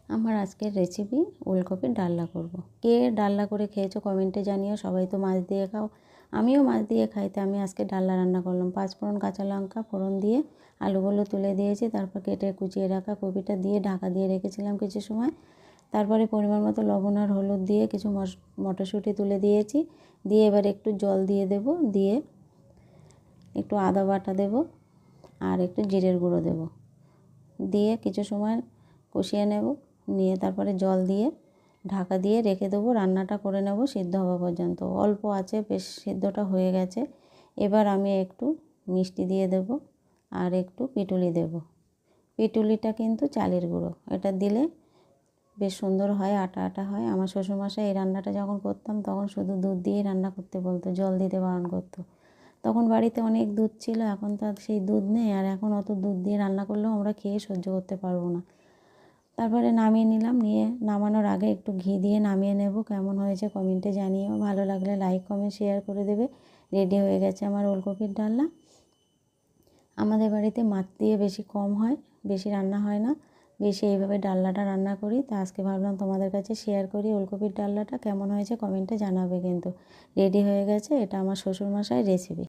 আমার আজকের রেসিপি ওলকপির ডালনা করব। কে ডালনা করে খেয়েছো কমেন্টে জানিও। সবাই তো মাছ দিয়ে খাও, আমিও মাছ দিয়ে খাই, তাই আমি আজকে ডালনা রান্না করলাম। 5 ফোড়ন কাঁচা লঙ্কা ফোড়ন দিয়ে আলুগুলো তুলে দিয়েছি, তারপর কেটে কুচিয়ে রাখা কপিটা দিয়ে ঢাকা দিয়ে রেখেছিলাম কিছু সময়। তারপরে পরিমাণ মতো লবণ আর হলুদ দিয়ে কিছু মটরশুঁটি তুলে দিয়েছি, দিয়ে এবার একটু জল দিয়ে দেব, দিয়ে একটু আদা বাটা দেব আর একটু জিরের গুঁড়ো দেব, দিয়ে কিছু সময় কষিয়ে নেব। নিয়ে তারপরে জল দিয়ে ঢাকা দিয়ে রেখে দেবো, রান্নাটা করে নেব সিদ্ধ হওয়া পর্যন্ত। অল্প আছে, বেশ সিদ্ধটা হয়ে গেছে। এবার আমি একটু মিষ্টি দিয়ে দেব আর একটু পিটুলি দেব। পিটুলিটা কিন্তু চালের গুঁড়ো, এটা দিলে বেশ সুন্দর হয়, আটা আটা হয়। আমার শ্বশুরমশাই এই রান্নাটা যখন করতাম তখন শুধু দুধ দিয়েই রান্না করতে বলতো, জল দিতে বারণ করতো। তখন বাড়িতে অনেক দুধ ছিল, এখন তো সেই দুধ নেই, আর এখন অত দুধ দিয়ে রান্না করলেও আমরা খেয়ে সহ্য করতে পারবো না। তারপরে নামিয়ে নিলাম, নিয়ে নামানোর আগে একটু ঘি দিয়ে নামিয়ে নেব। কেমন হয়েছে কমেন্টে জানিও, ভালো লাগলে লাইক কমেন্ট শেয়ার করে দেবে। রেডি হয়ে গেছে আমার ওলকপির ডালনা। আমাদের বাড়িতে মাছ দিয়ে বেশি কম হয়, বেশি রান্না হয় না, বেশি এইভাবে ডালনাটা রান্না করি। তা আজকে ভাবলাম তোমাদের কাছে শেয়ার করি ওলকপির ডালনাটা কেমন হয়েছে কমেন্টে জানাবে। কিন্তু রেডি হয়ে গেছে, এটা আমার শ্বশুরমশাইয়ের রেসিপি।